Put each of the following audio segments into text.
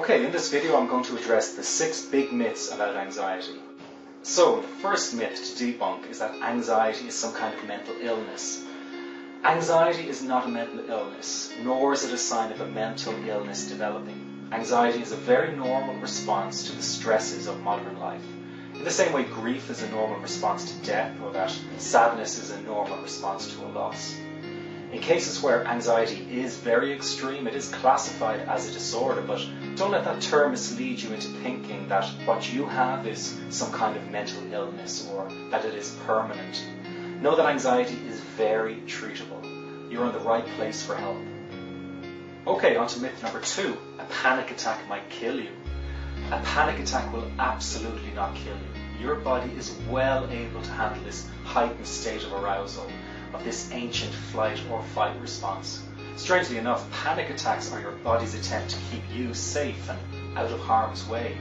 Okay, in this video I'm going to address the 6 big myths about anxiety. So, the first myth to debunk is that anxiety is some kind of mental illness. Anxiety is not a mental illness, nor is it a sign of a mental illness developing. Anxiety is a very normal response to the stresses of modern life. In the same way grief is a normal response to death, or that sadness is a normal response to a loss. In cases where anxiety is very extreme, it is classified as a disorder, but don't let that term mislead you into thinking that what you have is some kind of mental illness or that it is permanent. Know that anxiety is very treatable. You're in the right place for help. Okay, on to myth number 2. A panic attack might kill you. A panic attack will absolutely not kill you. Your body is well able to handle this heightened state of arousal, of this ancient flight or fight response. Strangely enough, panic attacks are your body's attempt to keep you safe and out of harm's way.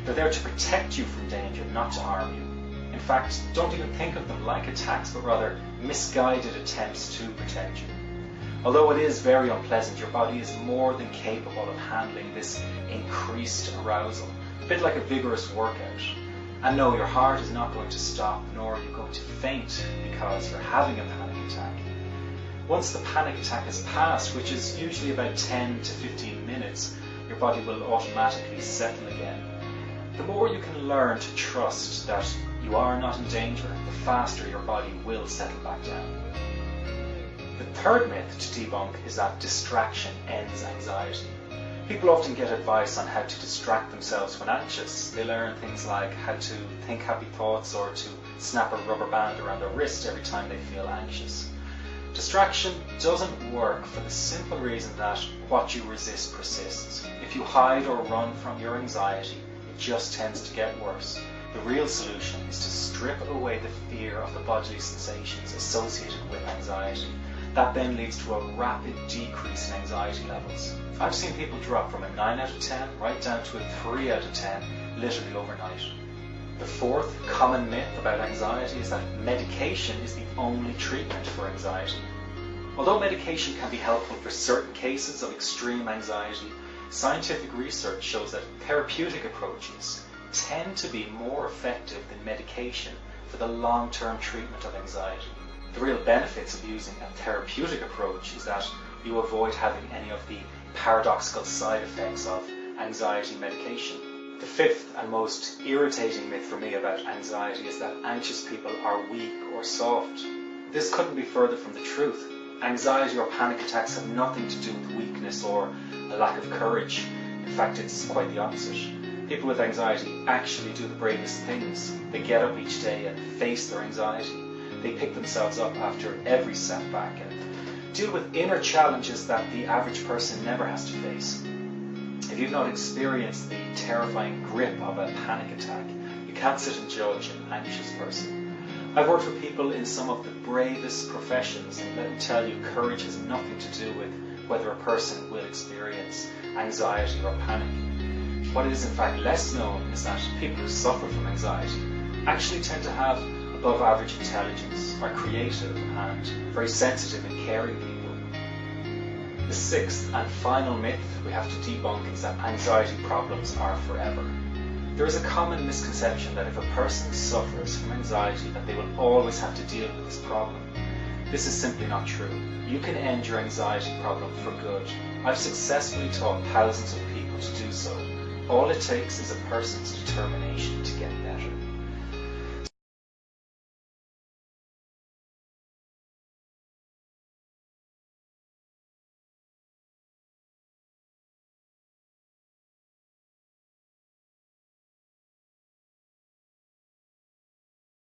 They're there to protect you from danger, not to harm you. In fact, don't even think of them like attacks, but rather misguided attempts to protect you. Although it is very unpleasant, your body is more than capable of handling this increased arousal, a bit like a vigorous workout. And no, your heart is not going to stop, nor are you going to faint because you're having a panic attack. Once the panic attack has passed, which is usually about 10 to 15 minutes, your body will automatically settle again. The more you can learn to trust that you are not in danger, the faster your body will settle back down. The third myth to debunk is that distraction ends anxiety. People often get advice on how to distract themselves when anxious. They learn things like how to think happy thoughts or to snap a rubber band around their wrist every time they feel anxious. Distraction doesn't work for the simple reason that what you resist persists. If you hide or run from your anxiety, it just tends to get worse. The real solution is to strip away the fear of the bodily sensations associated with anxiety. That then leads to a rapid decrease in anxiety levels. I've seen people drop from a 9 out of 10 right down to a 3 out of 10 literally overnight. The fourth common myth about anxiety is that medication is the only treatment for anxiety. Although medication can be helpful for certain cases of extreme anxiety, scientific research shows that therapeutic approaches tend to be more effective than medication for the long-term treatment of anxiety. The real benefits of using a therapeutic approach is that you avoid having any of the paradoxical side effects of anxiety medication. The fifth and most irritating myth for me about anxiety is that anxious people are weak or soft. This couldn't be further from the truth. Anxiety or panic attacks have nothing to do with weakness or a lack of courage. In fact, it's quite the opposite. People with anxiety actually do the bravest things. They get up each day and face their anxiety. They pick themselves up after every setback and deal with inner challenges that the average person never has to face. If you've not experienced the terrifying grip of a panic attack, you can't sit and judge an anxious person. I've worked with people in some of the bravest professions, and let me tell you, courage has nothing to do with whether a person will experience anxiety or panic. What is in fact less known is that people who suffer from anxiety actually tend to have above average intelligence, are creative and very sensitive and caring people. The sixth and final myth we have to debunk is that anxiety problems are forever. There is a common misconception that if a person suffers from anxiety that they will always have to deal with this problem. This is simply not true. You can end your anxiety problem for good. I've successfully taught thousands of people to do so. All it takes is a person's determination to get better.